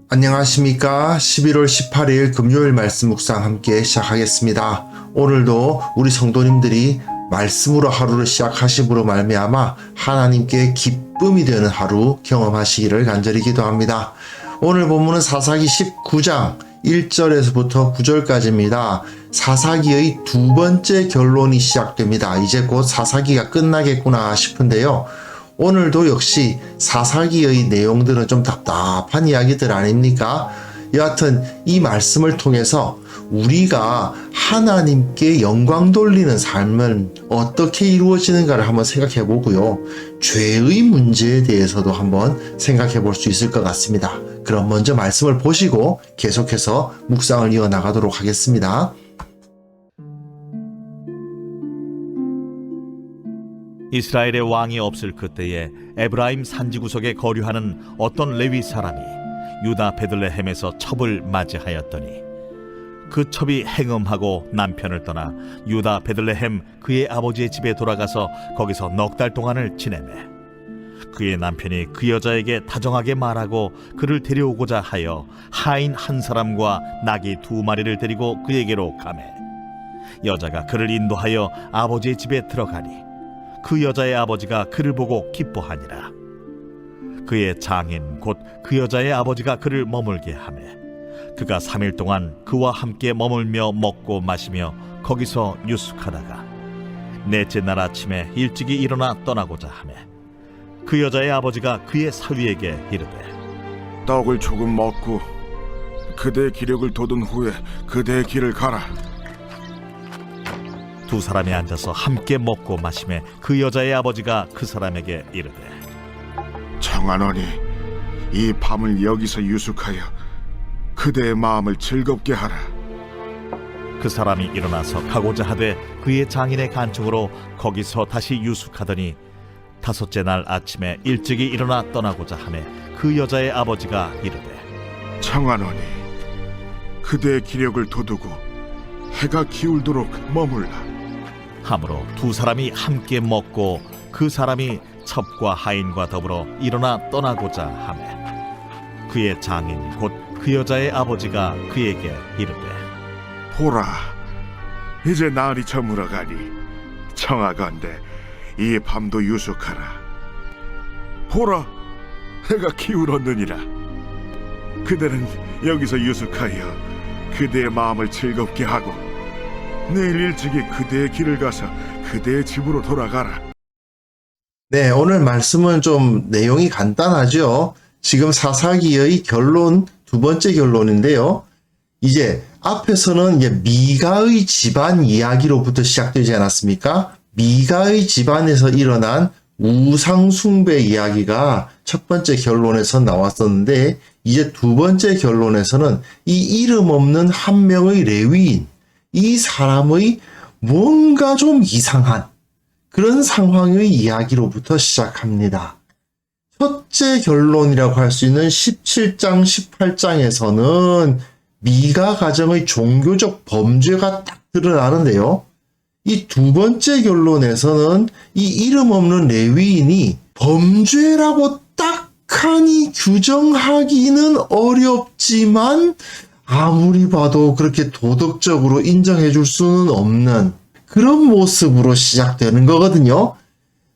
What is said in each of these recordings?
안녕하십니까. 11월 18일 금요일 말씀 묵상 함께 시작하겠습니다. 오늘도 우리 성도님들이 말씀으로 하루를 시작하심으로 말미암아 하나님께 기쁨이 되는 하루 경험하시기를 간절히 기도합니다. 오늘 본문은 사사기 19장 1절에서부터 9절까지입니다. 사사기의 두 번째 결론이 시작됩니다. 이제 곧 사사기가 끝나겠구나 싶은데요. 오늘도 역시 사사기의 내용들은 좀 답답한 이야기들 아닙니까? 여하튼 이 말씀을 통해서 우리가 하나님께 영광 돌리는 삶은 어떻게 이루어지는가를 한번 생각해 보고요. 죄의 문제에 대해서도 한번 생각해 볼 수 있을 것 같습니다. 그럼 먼저 말씀을 보시고 계속해서 묵상을 이어나가도록 하겠습니다. 이스라엘의 왕이 없을 그때에 에브라임 산지구석에 거류하는 어떤 레위 사람이 유다 베들레헴에서 첩을 맞이하였더니 그 첩이 행음하고 남편을 떠나 유다 베들레헴 그의 아버지의 집에 돌아가서 거기서 넉 달 동안을 지내매 그의 남편이 그 여자에게 다정하게 말하고 그를 데려오고자 하여 하인 한 사람과 나귀 2마리를 데리고 그에게로 가매 여자가 그를 인도하여 아버지의 집에 들어가니 그 여자의 아버지가 그를 보고 기뻐하니라. 그의 장인 곧 그 여자의 아버지가 그를 머물게 하매 그가 3일 동안 그와 함께 머물며 먹고 마시며 거기서 유숙하다가 넷째 날 아침에 일찍이 일어나 떠나고자 하매 그 여자의 아버지가 그의 사위에게 이르되 떡을 조금 먹고 그대의 기력을 돋은 후에 그대의 길을 가라. 두 사람이 앉아서 함께 먹고 마시매 그 여자의 아버지가 그 사람에게 이르되 청하노니 이 밤을 여기서 유숙하여 그대의 마음을 즐겁게 하라. 그 사람이 일어나서 가고자 하되 그의 장인의 간청으로 거기서 다시 유숙하더니 5째 날 아침에 일찍이 일어나 떠나고자 하매 그 여자의 아버지가 이르되 청하노니 그대의 기력을 돋우고 해가 기울도록 머물라. 하므로 두 사람이 함께 먹고 그 사람이 첩과 하인과 더불어 일어나 떠나고자 하매 그의 장인 곧 그 여자의 아버지가 그에게 이르되 보라, 이제 날이 저물어가니 청하건대 이 밤도 유숙하라. 보라, 해가 기울었느니라. 그대는 여기서 유숙하여 그대의 마음을 즐겁게 하고 내일 일찍이 그대의 길을 가서 그대의 집으로 돌아가라. 네, 오늘 말씀은 좀 내용이 간단하죠. 지금 사사기의 결론, 두 번째 결론인데요. 이제 앞에서는 이제 미가의 집안 이야기로부터 시작되지 않았습니까? 미가의 집안에서 일어난 우상숭배 이야기가 첫 번째 결론에서 나왔었는데 이제 두 번째 결론에서는 이 이름 없는 한 명의 레위인, 이 사람의 뭔가 좀 이상한 그런 상황의 이야기로부터 시작합니다. 첫째 결론이라고 할 수 있는 17장, 18장에서는 미가 가정의 종교적 범죄가 딱 드러나는데요. 이 두 번째 결론에서는 이 이름 없는 레위인이 범죄라고 딱하니 규정하기는 어렵지만 아무리 봐도 그렇게 도덕적으로 인정해 줄 수는 없는 그런 모습으로 시작되는 거거든요.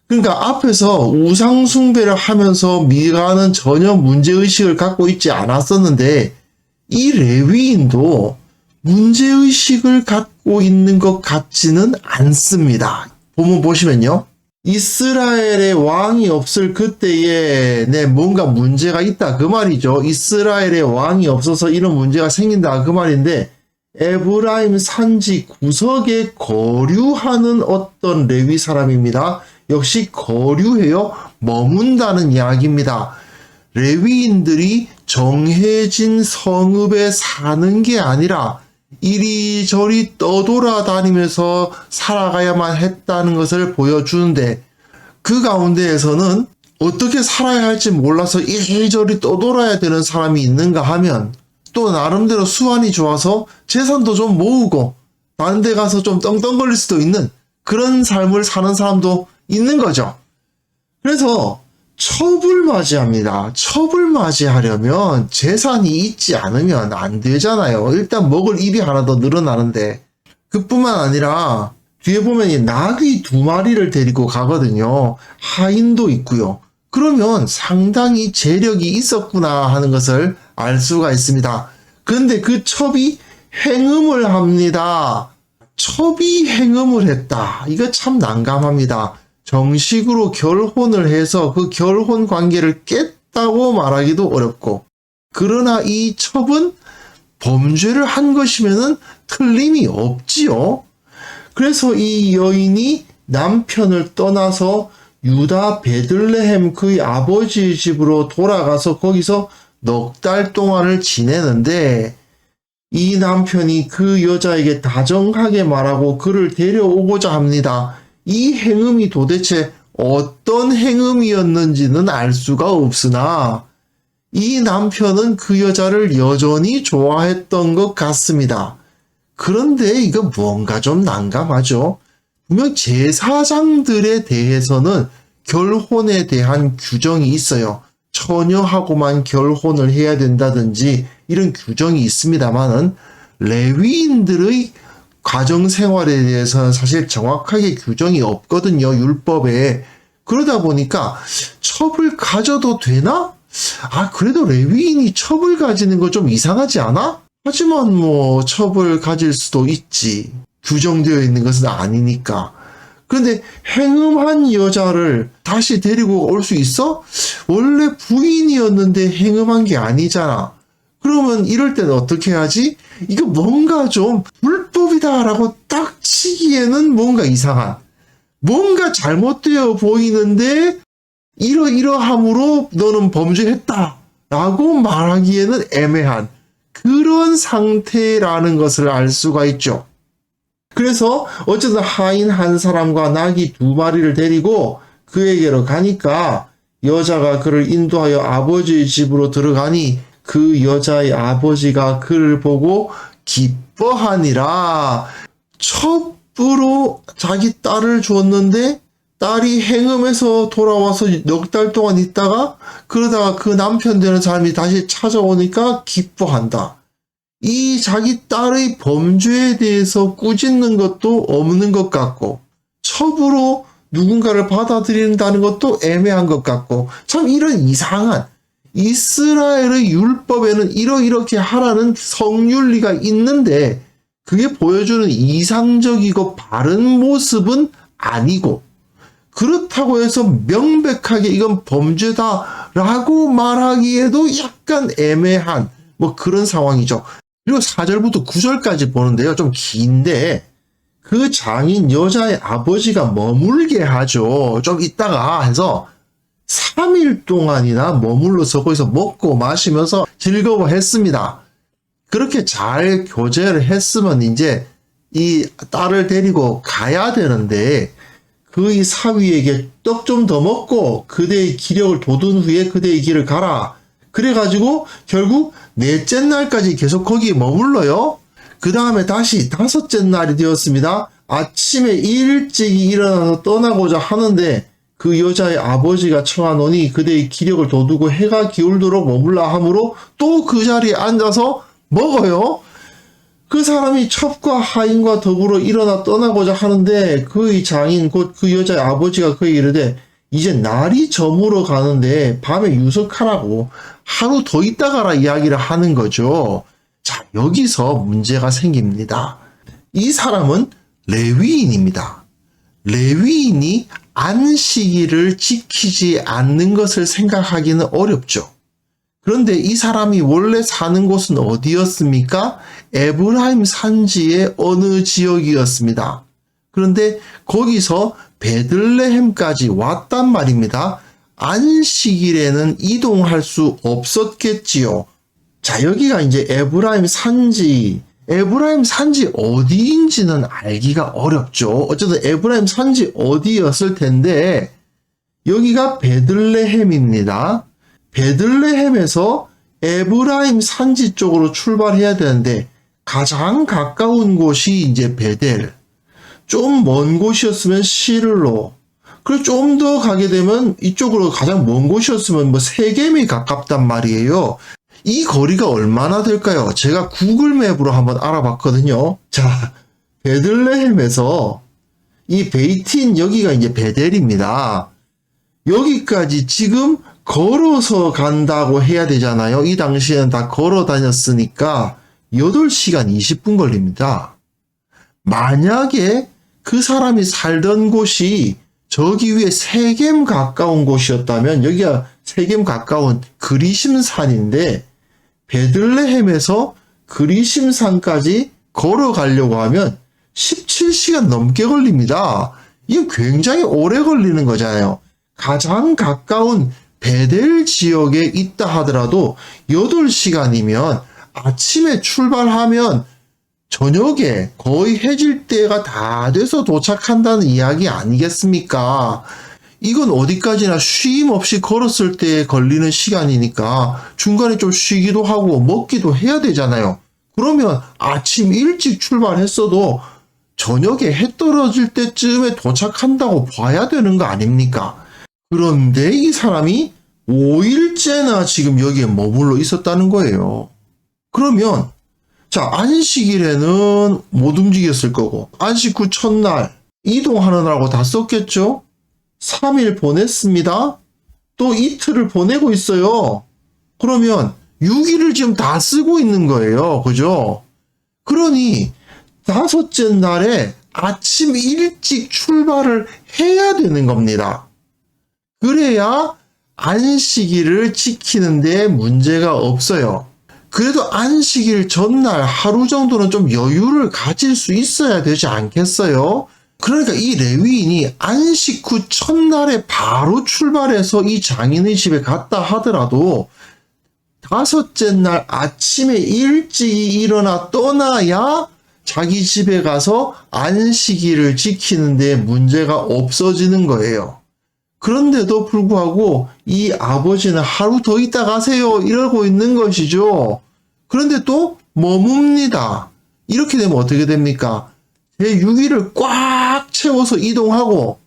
그러니까 앞에서 우상숭배를 하면서 미가는 전혀 문제의식을 갖고 있지 않았었는데 이 레위인도 문제의식을 갖고 있는 것 같지는 않습니다. 본문 보시면요. 이스라엘의 왕이 없을 그때에 뭔가 문제가 있다 그 말이죠. 이스라엘의 왕이 없어서 이런 문제가 생긴다 그 말인데 에브라임 산지 구석에 거류하는 어떤 레위 사람입니다. 역시 거류해요. 머문다는 이야기입니다. 레위인들이 정해진 성읍에 사는 게 아니라 이리저리 떠돌아다니면서 살아가야만 했다는 것을 보여주는데 그 가운데에서는 어떻게 살아야 할지 몰라서 이리저리 떠돌아야 되는 사람이 있는가 하면 또 나름대로 수완이 좋아서 재산도 좀 모으고 다른 데 가서 좀 떵떵거릴 수도 있는 그런 삶을 사는 사람도 있는 거죠. 그래서 첩을 맞이합니다. 첩을 맞이하려면 재산이 있지 않으면 안 되잖아요. 일단 먹을 입이 하나 더 늘어나는데, 그뿐만 아니라 뒤에 보면 이 나귀 2마리를 데리고 가거든요. 하인도 있고요. 그러면 상당히 재력이 있었구나 하는 것을 알 수가 있습니다. 그런데 그 첩이 행음을 합니다. 첩이 행음을 했다. 이거 참 난감합니다. 정식으로 결혼을 해서 그 결혼 관계를 깼다고 말하기도 어렵고, 그러나 이 첩은 범죄를 한 것이면은 틀림이 없지요. 그래서 이 여인이 남편을 떠나서 유다 베들레헴 그의 아버지의 집으로 돌아가서 거기서 넉 달 동안을 지내는데, 이 남편이 그 여자에게 다정하게 말하고 그를 데려오고자 합니다. 이 행음이 도대체 어떤 행음이었는지는 알 수가 없으나 이 남편은 그 여자를 여전히 좋아했던 것 같습니다. 그런데 이거 뭔가 좀 난감하죠. 분명 제사장들에 대해서는 결혼에 대한 규정이 있어요. 처녀하고만 결혼을 해야 된다든지 이런 규정이 있습니다만은 레위인들의 가정생활에 대해서는 사실 정확하게 규정이 없거든요. 율법에. 그러다 보니까 첩을 가져도 되나? 그래도 레위인이 첩을 가지는 거 좀 이상하지 않아? 하지만 뭐 첩을 가질 수도 있지. 규정되어 있는 것은 아니니까. 그런데 행음한 여자를 다시 데리고 올 수 있어? 원래 부인이었는데 행음한 게 아니잖아. 그러면 이럴 때는 어떻게 하지? 이거 뭔가 좀 불법이다라고 딱 치기에는 뭔가 이상한, 뭔가 잘못되어 보이는데 이러이러함으로 너는 범죄했다 라고 말하기에는 애매한 그런 상태라는 것을 알 수가 있죠. 그래서 어쨌든 하인 한 사람과 나귀 2마리를 데리고 그에게로 가니까 여자가 그를 인도하여 아버지의 집으로 들어가니 그 여자의 아버지가 그를 보고 기뻐하니라. 첩으로 자기 딸을 줬는데 딸이 행음해서 돌아와서 넉 달 동안 있다가 그러다가 그 남편 되는 사람이 다시 찾아오니까 기뻐한다. 이 자기 딸의 범죄에 대해서 꾸짖는 것도 없는 것 같고 첩으로 누군가를 받아들인다는 것도 애매한 것 같고 참 이런 이상한 이스라엘의 율법에는 이렇게 하라는 성윤리가 있는데 그게 보여주는 이상적이고 바른 모습은 아니고 그렇다고 해서 명백하게 이건 범죄다라고 말하기에도 약간 애매한 뭐 그런 상황이죠. 그리고 4절부터 9절까지 보는데요. 좀 긴데 그 장인 여자의 아버지가 머물게 하죠. 좀 있다가 해서 3일 동안이나 머물러서 거기서 먹고 마시면서 즐거워했습니다. 그렇게 잘 교제를 했으면 이제 이 딸을 데리고 가야 되는데 그의 사위에게 떡 좀 더 먹고 그대의 기력을 돋운 후에 그대의 길을 가라. 그래가지고 결국 넷째 날까지 계속 거기에 머물러요. 그 다음에 다시 5째 날이 되었습니다. 아침에 일찍이 일어나서 떠나고자 하는데 그 여자의 아버지가 청하노니 그대의 기력을 돋우고 해가 기울도록 머물라 하므로 또 그 자리에 앉아서 먹어요. 그 사람이 첩과 하인과 더불어 일어나 떠나고자 하는데 그의 장인 곧 그 여자의 아버지가 그에게 이르되 이제 날이 저물어 가는데 밤에 유석하라고 하루 더 있다 가라 이야기를 하는 거죠. 자, 여기서 문제가 생깁니다. 이 사람은 레위인입니다. 레위인이 안식일을 지키지 않는 것을 생각하기는 어렵죠. 그런데 이 사람이 원래 사는 곳은 어디였습니까? 에브라임 산지의 어느 지역이었습니다. 그런데 거기서 베들레헴까지 왔단 말입니다. 안식일에는 이동할 수 없었겠지요. 자, 여기가 이제 에브라임 산지 어디인지는 알기가 어렵죠. 어쨌든 에브라임 산지 어디였을 텐데 여기가 베들레헴입니다. 베들레헴에서 에브라임 산지 쪽으로 출발해야 되는데 가장 가까운 곳이 이제 베델, 좀 먼 곳이었으면 시를로, 그리고 좀 더 가게 되면 이쪽으로 가장 먼 곳이었으면 뭐 세겜이 가깝단 말이에요. 이 거리가 얼마나 될까요? 제가 구글 맵으로 한번 알아봤거든요. 자, 베들레헴에서 이 베이틴 여기가 이제 베델입니다. 여기까지 지금 걸어서 간다고 해야 되잖아요. 이 당시에는 다 걸어 다녔으니까 8시간 20분 걸립니다. 만약에 그 사람이 살던 곳이 저기 위에 세겜 가까운 곳이었다면, 여기가 세겜 가까운 그리심산인데 베들레헴에서 그리심산까지 걸어가려고 하면 17시간 넘게 걸립니다. 이게 굉장히 오래 걸리는 거잖아요. 가장 가까운 베델 지역에 있다 하더라도 8시간이면 아침에 출발하면 저녁에 거의 해질 때가 다 돼서 도착한다는 이야기 아니겠습니까? 이건 어디까지나 쉼 없이 걸었을 때 걸리는 시간이니까 중간에 좀 쉬기도 하고 먹기도 해야 되잖아요. 그러면 아침 일찍 출발했어도 저녁에 해 떨어질 때쯤에 도착한다고 봐야 되는 거 아닙니까? 그런데 이 사람이 5일째나 지금 여기에 머물러 있었다는 거예요. 그러면 자, 안식일에는 못 움직였을 거고 안식 후 첫날 이동하느라고 다 썼겠죠? 3일 보냈습니다. 또 이틀을 보내고 있어요. 그러면 6일을 지금 다 쓰고 있는 거예요. 그죠? 그러니 5째 날에 아침 일찍 출발을 해야 되는 겁니다. 그래야 안식일을 지키는데 문제가 없어요. 그래도 안식일 전날 하루 정도는 좀 여유를 가질 수 있어야 되지 않겠어요? 그러니까 이 레위인이 안식 후 첫날에 바로 출발해서 이 장인의 집에 갔다 하더라도 5째 날 아침에 일찍이 일어나 떠나야 자기 집에 가서 안식일을 지키는데 문제가 없어지는 거예요. 그런데도 불구하고 이 아버지는 하루 더 있다 가세요 이러고 있는 것이죠. 그런데 또 머뭅니다. 이렇게 되면 어떻게 됩니까? 제6일을 꽉 채워서 이동하고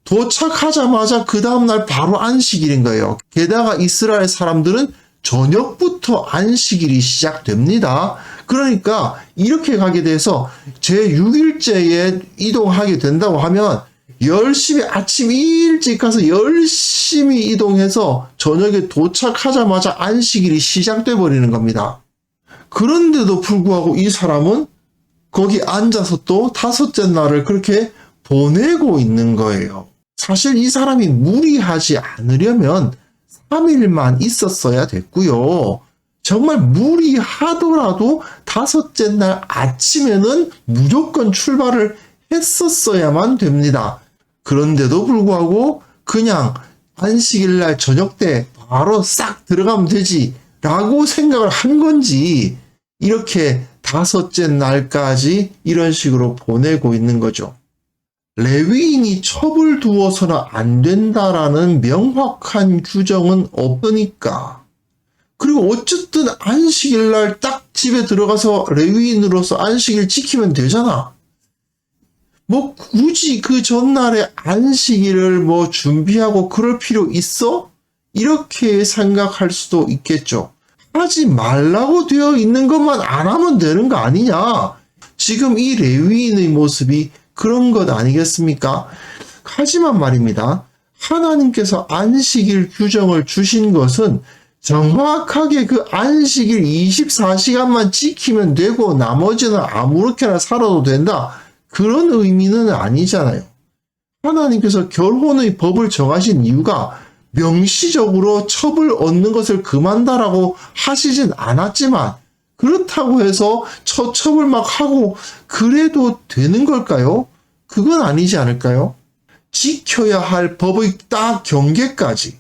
도착하자마자 그 다음날 바로 안식일인 거예요. 게다가 이스라엘 사람들은 저녁부터 안식일이 시작됩니다. 그러니까 이렇게 가게 돼서 제6일째에 이동하게 된다고 하면 열심히 아침 일찍 가서 열심히 이동해서 저녁에 도착하자마자 안식일이 시작돼 버리는 겁니다. 그런데도 불구하고 이 사람은 거기 앉아서 또 5째 날을 그렇게 보내고 있는 거예요. 사실 이 사람이 무리하지 않으려면 3일만 있었어야 됐고요. 정말 무리하더라도 5째 날 아침에는 무조건 출발을 했었어야만 됩니다. 그런데도 불구하고 그냥 안식일 날 저녁 때 바로 싹 들어가면 되지 라고 생각을 한 건지 이렇게 5째 날까지 이런 식으로 보내고 있는 거죠. 레위인이 첩을 두어서는 안 된다라는 명확한 규정은 없으니까. 그리고 어쨌든 안식일 날 딱 집에 들어가서 레위인으로서 안식일 지키면 되잖아. 뭐 굳이 그 전날에 안식일을 뭐 준비하고 그럴 필요 있어? 이렇게 생각할 수도 있겠죠. 하지 말라고 되어 있는 것만 안 하면 되는 거 아니냐? 지금 이 레위인의 모습이 그런 것 아니겠습니까? 하지만 말입니다. 하나님께서 안식일 규정을 주신 것은 정확하게 그 안식일 24시간만 지키면 되고 나머지는 아무렇게나 살아도 된다. 그런 의미는 아니잖아요. 하나님께서 결혼의 법을 정하신 이유가 명시적으로 첩을 얻는 것을 금한다라고 하시진 않았지만 그렇다고 해서 첩을 막 하고 그래도 되는 걸까요? 그건 아니지 않을까요? 지켜야 할 법의 딱 경계까지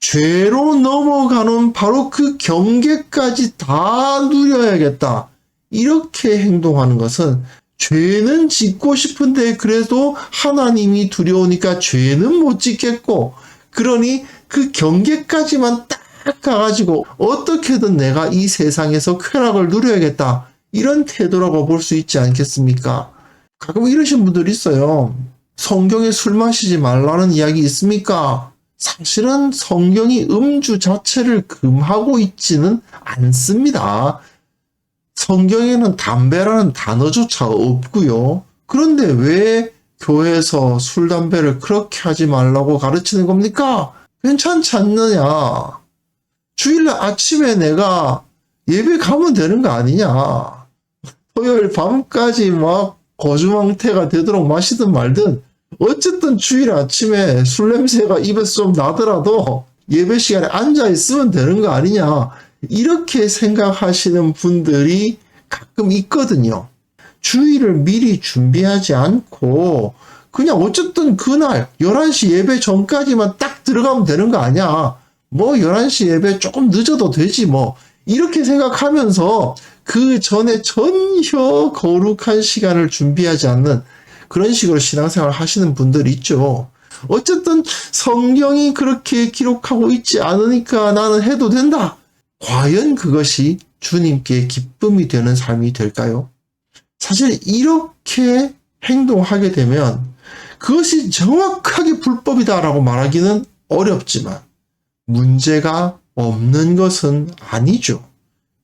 죄로 넘어가는 바로 그 경계까지 다 누려야겠다. 이렇게 행동하는 것은 죄는 짓고 싶은데 그래도 하나님이 두려우니까 죄는 못 짓겠고 그러니 그 경계까지만 딱 가가지고 어떻게든 내가 이 세상에서 쾌락을 누려야겠다. 이런 태도라고 볼 수 있지 않겠습니까? 가끔 이러신 분들 있어요. 성경에 술 마시지 말라는 이야기 있습니까? 사실은 성경이 음주 자체를 금하고 있지는 않습니다. 성경에는 담배라는 단어조차 없고요. 그런데 왜 교회에서 술, 담배를 그렇게 하지 말라고 가르치는 겁니까? 괜찮지 않느냐? 주일날 아침에 내가 예배 가면 되는 거 아니냐? 토요일 밤까지 막 거주망태가 되도록 마시든 말든 어쨌든 주일 아침에 술 냄새가 입에서 좀 나더라도 예배 시간에 앉아 있으면 되는 거 아니냐? 이렇게 생각하시는 분들이 가끔 있거든요. 주일을 미리 준비하지 않고 그냥 어쨌든 그날 11시 예배 전까지만 딱 들어가면 되는 거 아니야. 뭐 11시 예배 조금 늦어도 되지 뭐. 이렇게 생각하면서 그 전에 전혀 거룩한 시간을 준비하지 않는 그런 식으로 신앙생활을 하시는 분들이 있죠. 어쨌든 성경이 그렇게 기록하고 있지 않으니까 나는 해도 된다. 과연 그것이 주님께 기쁨이 되는 삶이 될까요? 사실 이렇게 행동하게 되면 그것이 정확하게 불법이다라고 말하기는 어렵지만 문제가 없는 것은 아니죠.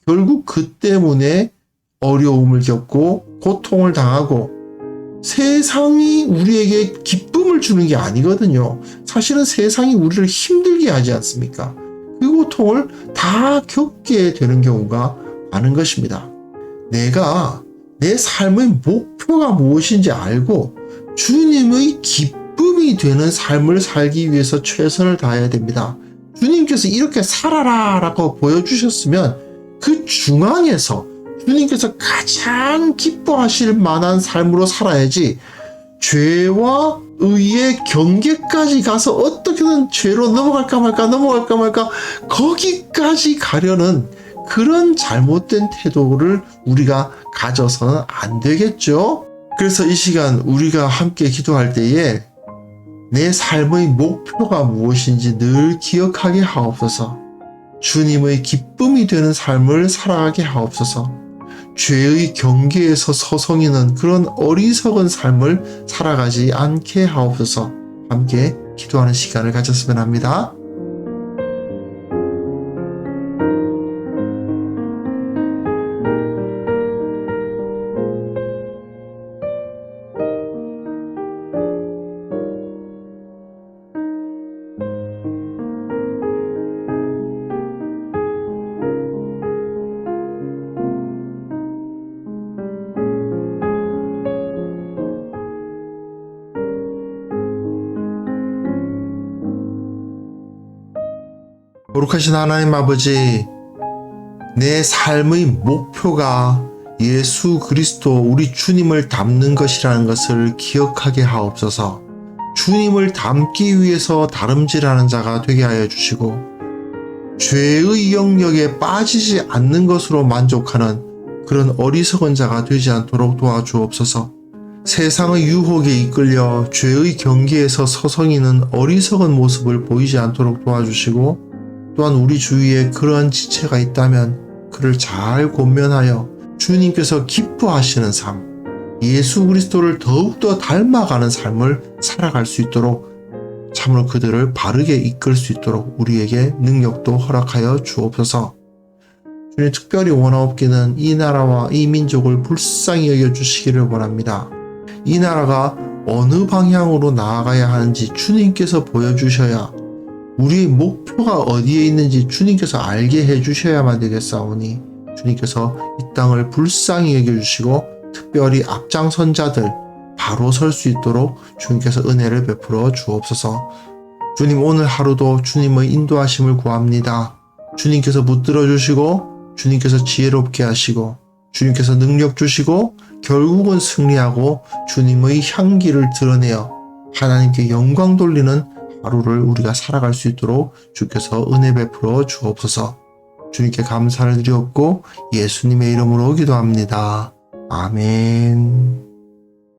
결국 그 때문에 어려움을 겪고 고통을 당하고 세상이 우리에게 기쁨을 주는 게 아니거든요. 사실은 세상이 우리를 힘들게 하지 않습니까? 그 고통을 다 겪게 되는 경우가 많은 것입니다. 내가 내 삶의 목표가 무엇인지 알고 주님의 기쁨이 되는 삶을 살기 위해서 최선을 다해야 됩니다. 주님께서 이렇게 살아라 라고 보여주셨으면 그 중앙에서 주님께서 가장 기뻐하실 만한 삶으로 살아야지 죄와 의의 경계까지 가서 어떻게든 죄로 넘어갈까 말까 거기까지 가려는 그런 잘못된 태도를 우리가 가져서는 안 되겠죠. 그래서 이 시간 우리가 함께 기도할 때에 내 삶의 목표가 무엇인지 늘 기억하게 하옵소서. 주님의 기쁨이 되는 삶을 살아가게 하옵소서. 죄의 경계에서 서성이는 그런 어리석은 삶을 살아가지 않게 하옵소서. 함께 기도하는 시간을 가졌으면 합니다. 거룩하신 하나님 아버지, 내 삶의 목표가 예수 그리스도 우리 주님을 닮는 것이라는 것을 기억하게 하옵소서. 주님을 닮기 위해서 다름질하는 자가 되게 하여 주시고 죄의 영역에 빠지지 않는 것으로 만족하는 그런 어리석은 자가 되지 않도록 도와주옵소서. 세상의 유혹에 이끌려 죄의 경계에서 서성이는 어리석은 모습을 보이지 않도록 도와주시고 또한 우리 주위에 그러한 지체가 있다면 그를 잘 권면하여 주님께서 기뻐하시는 삶, 예수 그리스도를 더욱더 닮아가는 삶을 살아갈 수 있도록 참으로 그들을 바르게 이끌 수 있도록 우리에게 능력도 허락하여 주옵소서. 주님, 특별히 원하옵기는 이 나라와 이 민족을 불쌍히 여겨주시기를 원합니다. 이 나라가 어느 방향으로 나아가야 하는지 주님께서 보여주셔야 우리의 목표가 어디에 있는지 주님께서 알게 해주셔야만 되겠사오니 주님께서 이 땅을 불쌍히 여겨주시고 특별히 앞장선 자들 바로 설 수 있도록 주님께서 은혜를 베풀어 주옵소서. 주님, 오늘 하루도 주님의 인도하심을 구합니다. 주님께서 붙들어 주시고 주님께서 지혜롭게 하시고 주님께서 능력 주시고 결국은 승리하고 주님의 향기를 드러내어 하나님께 영광 돌리는 하루를 우리가 살아갈 수 있도록 주께서 은혜 베풀어 주옵소서. 주님께 감사를 드리옵고 예수님의 이름으로 기도합니다. 아멘.